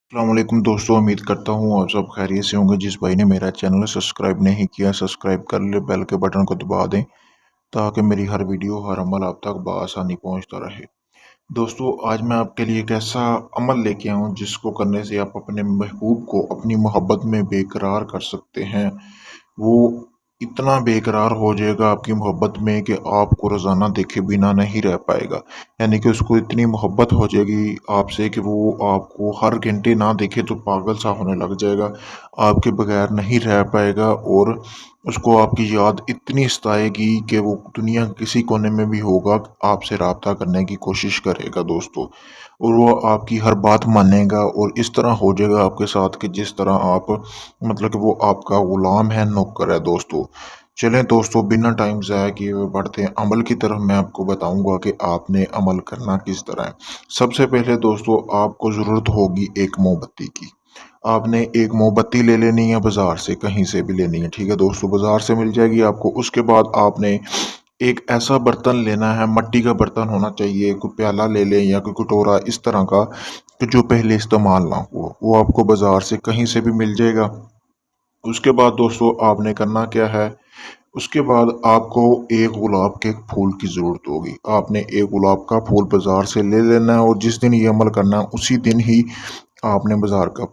अस्सलाम वालेकुम दोस्तों, उम्मीद करता हूँ आप सब खैरियत से होंगे। जिस भाई ने मेरा चैनल सब्सक्राइब नहीं किया, सब्सक्राइब कर ले, बेल के बटन को दबा दें ताकि मेरी हर वीडियो हर अमल आप तक बआसानी पहुँचता रहे। दोस्तों, आज मैं आपके लिए एक ऐसा अमल लेके आया हूँ जिसको करने से आप अपने महबूब को अपनी मोहब्बत में बेकरार कर सकते हैं। वो इतना बेकरार हो जाएगा आपकी मोहब्बत में कि आपको रोज़ाना देखे बिना नहीं रह पाएगा। यानी कि उसको इतनी मोहब्बत हो जाएगी आपसे कि वो आपको हर घंटे ना देखे तो पागल सा होने लग जाएगा। आपके बगैर नहीं रह पाएगा और उसको आपकी याद इतनी सताएगी कि वो दुनिया के किसी कोने में भी होगा, आपसे राब्ता करने की कोशिश करेगा दोस्तों। और वो आपकी हर बात मानेगा और इस तरह हो जाएगा आपके साथ कि जिस तरह आप मतलब कि वो आपका गुलाम है, नौकर है दोस्तों। चलें दोस्तों, बिना टाइम ज़ाया किए हुए बढ़ते हैं अमल की तरफ। मैं आपको बताऊंगा कि आपने अमल करना किस तरह है। सबसे पहले दोस्तों, आपको ज़रूरत होगी एक मोमबत्ती की। आपने एक मोमबत्ती ले लेनी है बाज़ार से, कहीं से भी लेनी है, ठीक है दोस्तों, बाज़ार से मिल जाएगी आपको। उसके बाद आपने एक ऐसा बर्तन लेना है, मिट्टी का बर्तन होना चाहिए, कोई प्याला ले लें या कोई कटोरा इस तरह का कि जो पहले इस्तेमाल ना हुआ, वो आपको बाज़ार से कहीं से भी मिल जाएगा। उसके बाद दोस्तों आपने करना क्या है, उसके बाद आपको एक गुलाब के फूल की ज़रूरत होगी। आपने एक गुलाब का फूल बाज़ार से ले लेना है और जिस दिन ये अमल करना है उसी दिन ही आपने बाज़ार का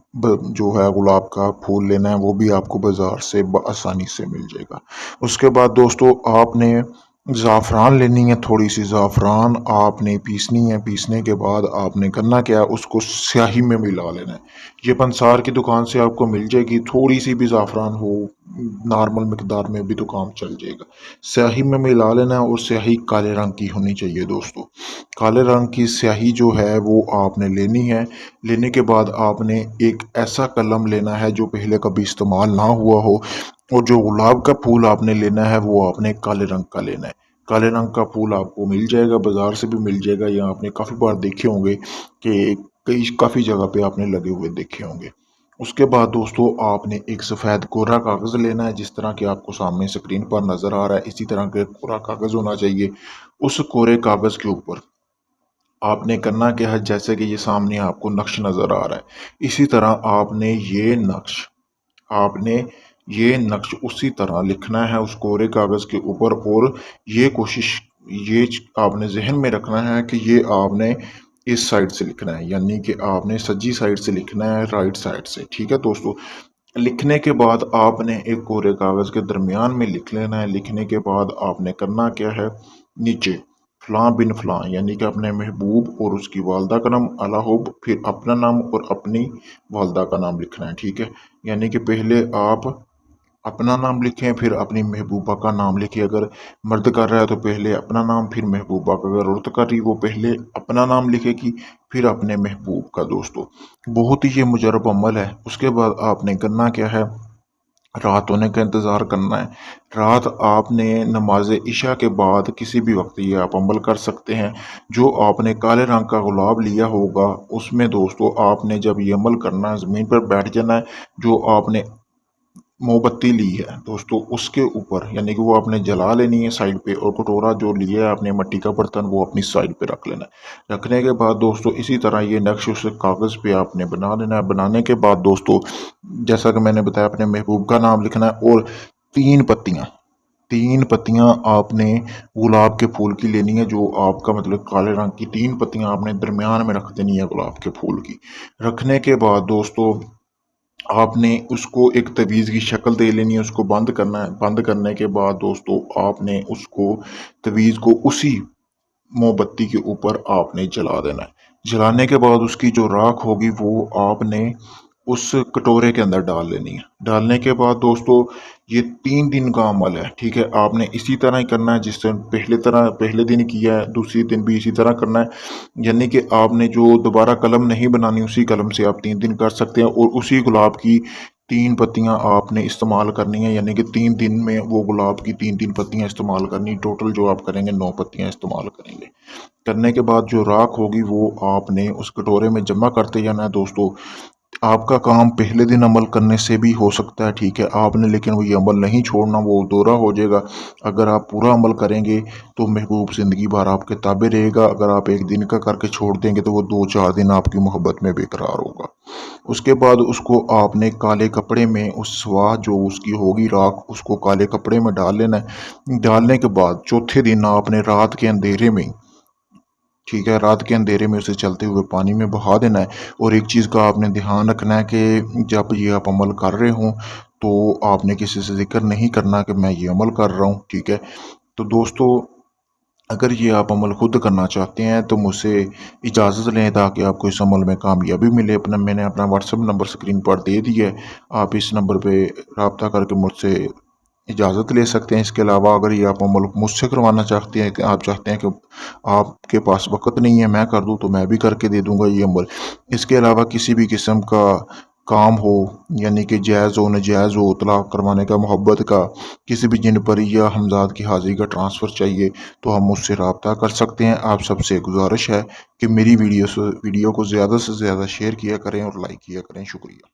जो है गुलाब का फूल लेना है, वो भी आपको बाज़ार से आसानी से मिल जाएगा। उसके बाद दोस्तों आपने ज़ाफ़रान लेनी है, थोड़ी सी ज़ाफ़रान आपने पीसनी है। पीसने के बाद आपने करना क्या है, उसको स्याही में मिला लेना है। ये पंसार की दुकान से आपको मिल जाएगी, थोड़ी सी भी ज़ाफ़रान हो नॉर्मल मकदार में भी तो काम चल जाएगा। स्याही में मिला लेना है और स्याही काले रंग की होनी चाहिए दोस्तों। काले रंग की स्याही जो है वो आपने लेनी है। लेने के बाद आपने एक ऐसा कलम लेना है जो पहले कभी इस्तेमाल ना हुआ हो, और जो गुलाब का फूल आपने लेना है वो आपने काले रंग का लेना है। काले रंग का फूल आपको मिल जाएगा, बाजार से भी मिल जाएगा, या आपने काफ़ी बार देखे होंगे कि काफ़ी जगह पे आपने लगे हुए देखे होंगे। उसके बाद दोस्तों आपने एक सफ़ेद कोरा कागज़ लेना है, जिस तरह कि आपको सामने स्क्रीन पर नज़र आ रहा है इसी तरह का कोरा कागज़ होना चाहिए। उस कोरे कागज़ के ऊपर आपने करना क्या है, जैसे कि ये सामने आपको नक्श नज़र आ रहा है, इसी तरह आपने ये नक्श उसी तरह लिखना है उस कोरे कागज़ के ऊपर। और ये कोशिश आपने जहन में रखना है कि ये आपने इस साइड से लिखना है, यानी कि आपने सज्जी साइड से लिखना है, राइट साइड से, ठीक है दोस्तों। लिखने के बाद आपने एक कोरे कागज़ के दरमियान में लिख लेना है। लिखने के बाद आपने करना क्या है, नीचे फ़लाँ बिन फ़लाँ यानी कि अपने महबूब और उसकी वालदा का नाम अलाहुब, फिर अपना नाम और अपनी वालदा का नाम लिखना है, ठीक है। यानी कि पहले आप अपना नाम लिखें, फिर अपनी महबूबा का नाम लिखें। अगर मर्द कर रहा है तो पहले अपना नाम फिर महबूबा का, अगर औरत कर रही वो पहले अपना नाम लिखेगी फिर अपने महबूब का दोस्तों। बहुत ही ये मुजरब अमल है। उसके बाद आपने करना क्या है, रात होने का इंतज़ार करना है। रात आपने नमाज इशा के बाद किसी भी वक्त ये आप अमल कर सकते हैं। जो आपने काले रंग का गुलाब लिया होगा उसमें दोस्तों आपने जब ये अमल करना है ज़मीन पर बैठ जाना है। जो आपने मोमबत्ती ली है दोस्तों उसके ऊपर, यानी कि वो आपने जला लेनी है साइड पे, और कटोरा जो लिया है आपने मिट्टी का बर्तन वो अपनी साइड पे रख लेना है। रखने के बाद दोस्तों इसी तरह ये नक्श उस कागज़ पे आपने बना लेना है। बनाने के बाद दोस्तों जैसा कि मैंने बताया, अपने महबूब का नाम लिखना है और तीन पत्तियां तीन पत्तियां आपने गुलाब के फूल की लेनी है। जो आपका मतलब काले रंग की तीन पत्तियां आपने दरमियान में रख देनी है गुलाब के फूल की। रखने के बाद दोस्तों आपने उसको एक तवीज़ की शक्ल दे लेनी है, उसको बंद करना है। बंद करने के बाद दोस्तों आपने उसको तवीज़ को उसी मोमबत्ती के ऊपर आपने जला देना है। जलाने के बाद उसकी जो राख होगी वो आपने उस कटोरे के अंदर डाल लेनी है। डालने के बाद दोस्तों ये 3 दिन का अमल है, ठीक है। आपने इसी तरह ही करना है जिस दिन पहले दिन किया है, दूसरी दिन भी इसी तरह करना है। यानी कि आपने जो दोबारा कलम नहीं बनानी, उसी कलम से आप 3 दिन कर सकते हैं और उसी गुलाब की 3 पत्तियाँ आपने इस्तेमाल करनी है। यानी कि 3 दिन में वो गुलाब की 3-3 पत्तियाँ इस्तेमाल करनी, टोटल जो आप करेंगे 9 पत्तियाँ इस्तेमाल करेंगे। करने के बाद जो राख होगी वो आपने उस कटोरे में जमा करते जाना है दोस्तों। आपका काम पहले दिन अमल करने से भी हो सकता है, ठीक है, आपने लेकिन वो ये अमल नहीं छोड़ना, वो दोहरा हो जाएगा। अगर आप पूरा अमल करेंगे तो महबूब ज़िंदगी भर आपके ताबे रहेगा। अगर आप एक दिन का करके छोड़ देंगे तो वो 2-4 दिन आपकी मोहब्बत में बेकरार होगा। उसके बाद उसको आपने काले कपड़े में उस स्वाह जो उसकी होगी राख, उसको काले कपड़े में डाल लेना है। डालने के बाद चौथे दिन आपने रात के अंधेरे में, ठीक है, रात के अंधेरे में उसे चलते हुए पानी में बहा देना है। और एक चीज़ का आपने ध्यान रखना है कि जब ये आप अमल कर रहे हों तो आपने किसी से जिक्र नहीं करना कि मैं ये अमल कर रहा हूँ, ठीक है। तो दोस्तों, अगर ये आप अमल खुद करना चाहते हैं तो मुझसे इजाज़त लें ताकि आपको इस अमल में कामयाबी मिले। मैंने अपना व्हाट्सएप नंबर स्क्रीन पर दे दिया है, आप इस नंबर पे रब्ता करके मुझसे इजाज़त ले सकते हैं। इसके अलावा अगर ये आप अमल मुझसे करवाना चाहते हैं, कि आप चाहते हैं कि आपके पास वक़्त नहीं है मैं कर दूँ, तो मैं भी करके दे दूँगा ये अमल। इसके अलावा किसी भी किस्म का काम हो, यानी कि जायज़ हो नाजायज़ हो, तलाक करवाने का, मोहब्बत का, किसी भी जिन परी या हमज़ाद की हाज़िरी का ट्रांसफ़र चाहिए तो हम मुझसे रब्ता कर सकते हैं। आप सबसे गुज़ारिश है कि मेरी वीडियो को ज़्यादा से ज़्यादा शेयर किया करें और लाइक किया करें। शुक्रिया।